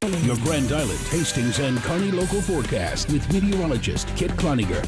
Your Grand Island, Hastings, and Kearney local forecast with meteorologist Kit Cloninger.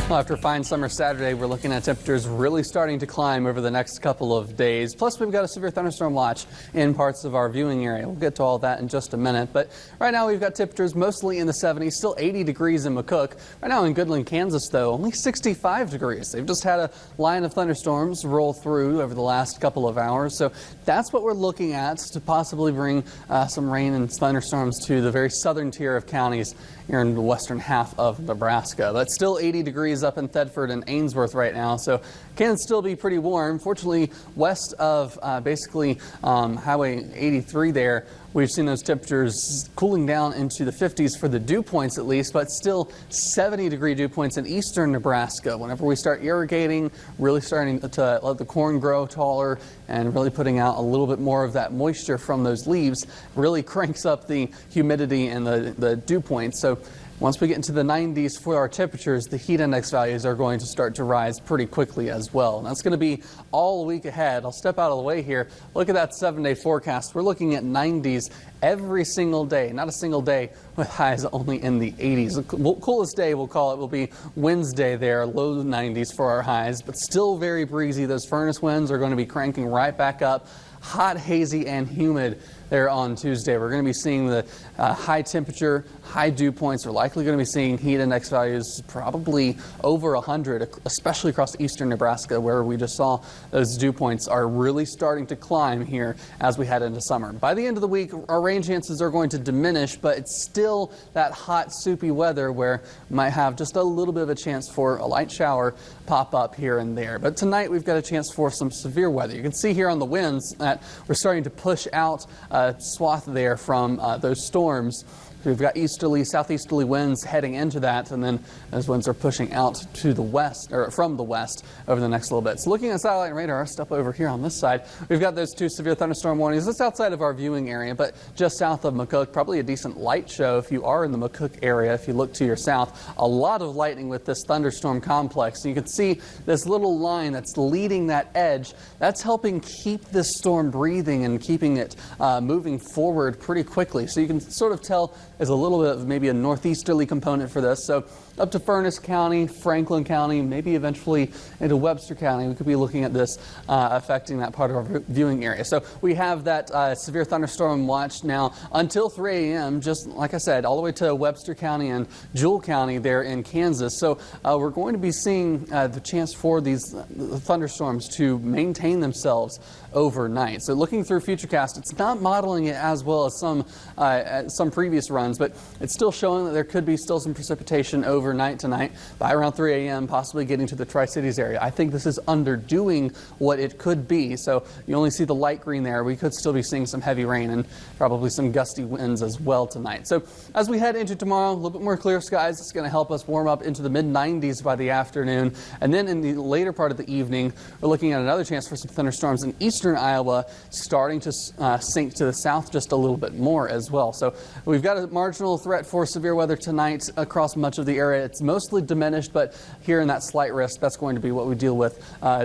Well, after a fine summer Saturday, we're looking at temperatures really starting to climb over the next couple of days. Plus, we've got a severe thunderstorm watch in parts of our viewing area. We'll get to all that in just a minute. But right now, we've got temperatures mostly in the 70s, still 80 degrees in McCook. Right now in Goodland, Kansas, though, only 65 degrees. They've just had a line of thunderstorms roll through over the last couple of hours. So that's what we're looking at to possibly bring some rain and thunderstorms to the very southern tier of counties here in the western half of Nebraska. That's still 80 degrees up in Thedford and Ainsworth right now, so can still be pretty warm. Fortunately, west of Highway 83 there, we've seen those temperatures cooling down into the 50s for the dew points at least, but still 70-degree dew points in eastern Nebraska. Whenever we start irrigating, really starting to let the corn grow taller and really putting out a little bit more of that moisture from those leaves, really cranks up the humidity and the dew points. So once we get into the 90s for our temperatures, the heat index values are going to start to rise pretty quickly as well. And that's going to be all week ahead. I'll step out of the way here. Look at that 7-day forecast. We're looking at 90s every single day, not a single day with highs only in the 80s. The coolest day, we'll call it, will be Wednesday there, low 90s for our highs, but still very breezy. Those furnace winds are going to be cranking right back up. Hot, hazy, and humid there on Tuesday. We're going to be seeing the high temperature, high dew points. We're likely going to be seeing heat index values probably over 100, especially across eastern Nebraska, where we just saw those dew points are really starting to climb here as we head into summer. By the end of the week, our rain chances are going to diminish, but it's still that hot, soupy weather where we might have just a little bit of a chance for a light shower pop up here and there. But tonight, we've got a chance for some severe weather. You can see here on the winds that we're starting to push out a swath there from those storms. We've got easterly, southeasterly winds heading into that, and then those winds are pushing out to the west, or from the west, over the next little bit. So looking at satellite and radar, step over here on this side, we've got those two severe thunderstorm warnings. That's outside of our viewing area, but just south of McCook, probably a decent light show if you are in the McCook area. If you look to your south, a lot of lightning with this thunderstorm complex. And you can see this little line that's leading that edge. That's helping keep this storm breathing and keeping it moving forward pretty quickly. So you can sort of tell there's a little bit of maybe a northeasterly component for this. So up to Furnace County, Franklin County, maybe eventually into Webster County, we could be looking at this affecting that part of our viewing area. So we have that severe thunderstorm watch now until 3 a.m., just like I said, all the way to Webster County and Jewell County there in Kansas. So we're going to be seeing the chance for these thunderstorms to maintain themselves overnight. So looking through Futurecast, it's not modeling it as well as some previous runs, but it's still showing that there could be still some precipitation overnight tonight by around 3 a.m., possibly getting to the Tri-Cities area. I think this is underdoing what it could be. So you only see the light green there. We could still be seeing some heavy rain and probably some gusty winds as well tonight. So as we head into tomorrow, a little bit more clear skies. It's going to help us warm up into the mid-90s by the afternoon. And then in the later part of the evening, we're looking at another chance for some thunderstorms in eastern Iowa, starting to sink to the south just a little bit more as well. So we've got a marginal threat for severe weather tonight across much of the area. It's mostly diminished, but here in that slight risk, that's going to be what we deal with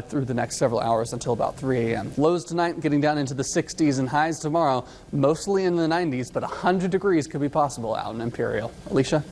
through the next several hours until about 3 a.m. Lows tonight getting down into the 60s and highs tomorrow, mostly in the 90s, but 100 degrees could be possible out in Imperial. Alicia?